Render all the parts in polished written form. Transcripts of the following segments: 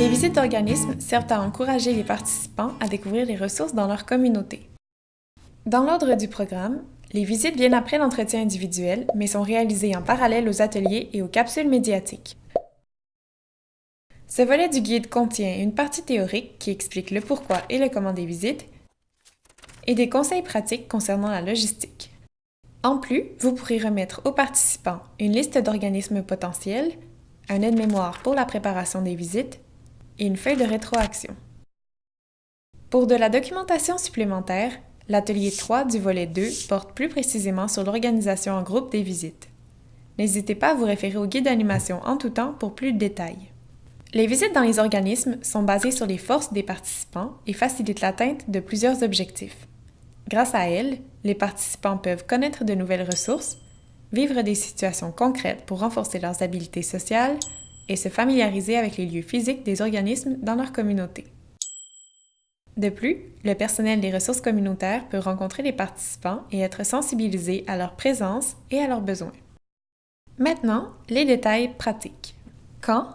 Les visites d'organismes servent à encourager les participants à découvrir les ressources dans leur communauté. Dans l'ordre du programme, les visites viennent après l'entretien individuel, mais sont réalisées en parallèle aux ateliers et aux capsules médiatiques. Ce volet du guide contient une partie théorique qui explique le pourquoi et le comment des visites et des conseils pratiques concernant la logistique. En plus, vous pourrez remettre aux participants une liste d'organismes potentiels, un aide-mémoire pour la préparation des visites et une feuille de rétroaction. Pour de la documentation supplémentaire, l'atelier 3 du volet 2 porte plus précisément sur l'organisation en groupe des visites. N'hésitez pas à vous référer au guide d'animation en tout temps pour plus de détails. Les visites dans les organismes sont basées sur les forces des participants et facilitent l'atteinte de plusieurs objectifs. Grâce à elles, les participants peuvent connaître de nouvelles ressources, vivre des situations concrètes pour renforcer leurs habiletés sociales et se familiariser avec les lieux physiques des organismes dans leur communauté. De plus, le personnel des ressources communautaires peut rencontrer les participants et être sensibilisé à leur présence et à leurs besoins. Maintenant, les détails pratiques. Quand?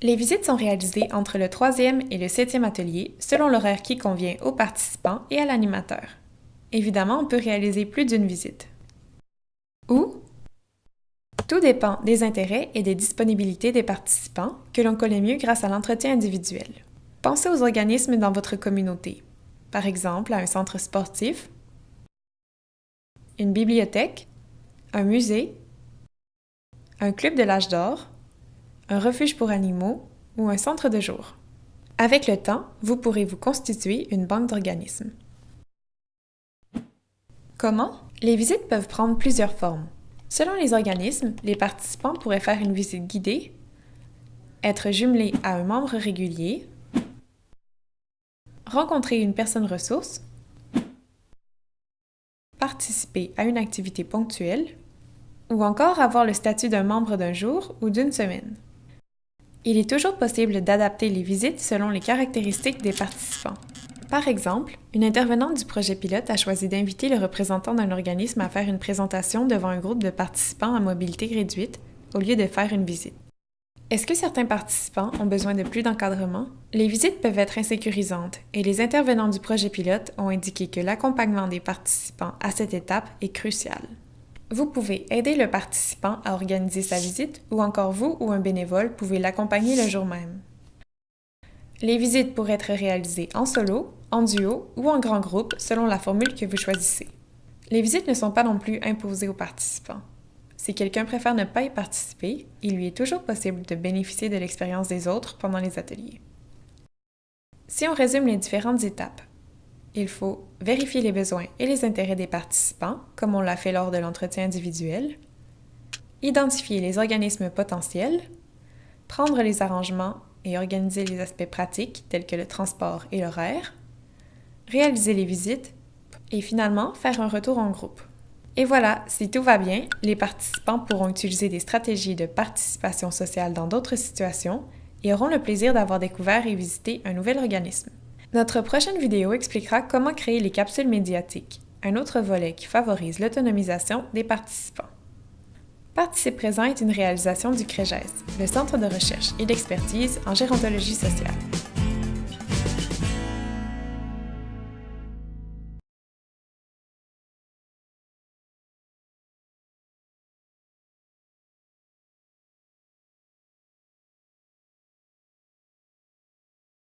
Les visites sont réalisées entre le 3e et le 7e atelier selon l'horaire qui convient aux participants et à l'animateur. Évidemment, on peut réaliser plus d'une visite. Où? Tout dépend des intérêts et des disponibilités des participants que l'on connaît mieux grâce à l'entretien individuel. Pensez aux organismes dans votre communauté, par exemple à un centre sportif, une bibliothèque, un musée, un club de l'âge d'or, un refuge pour animaux ou un centre de jour. Avec le temps, vous pourrez vous constituer une banque d'organismes. Comment? Les visites peuvent prendre plusieurs formes. Selon les organismes, les participants pourraient faire une visite guidée, être jumelés à un membre régulier, rencontrer une personne ressource, participer à une activité ponctuelle, ou encore avoir le statut d'un membre d'un jour ou d'une semaine. Il est toujours possible d'adapter les visites selon les caractéristiques des participants. Par exemple, une intervenante du projet pilote a choisi d'inviter le représentant d'un organisme à faire une présentation devant un groupe de participants à mobilité réduite au lieu de faire une visite. Est-ce que certains participants ont besoin de plus d'encadrement? Les visites peuvent être insécurisantes et les intervenants du projet pilote ont indiqué que l'accompagnement des participants à cette étape est crucial. Vous pouvez aider le participant à organiser sa visite ou encore vous ou un bénévole pouvez l'accompagner le jour même. Les visites pourraient être réalisées en solo, en duo ou en grand groupe selon la formule que vous choisissez. Les visites ne sont pas non plus imposées aux participants. Si quelqu'un préfère ne pas y participer, il lui est toujours possible de bénéficier de l'expérience des autres pendant les ateliers. Si on résume les différentes étapes, il faut vérifier les besoins et les intérêts des participants, comme on l'a fait lors de l'entretien individuel, identifier les organismes potentiels, prendre les arrangements et organiser les aspects pratiques tels que le transport et l'horaire, réaliser les visites et finalement faire un retour en groupe. Et voilà, si tout va bien, les participants pourront utiliser des stratégies de participation sociale dans d'autres situations et auront le plaisir d'avoir découvert et visité un nouvel organisme. Notre prochaine vidéo expliquera comment créer les capsules médiatiques, un autre volet qui favorise l'autonomisation des participants. Participe présent est une réalisation du CREGES, le Centre de recherche et d'expertise en gérontologie sociale.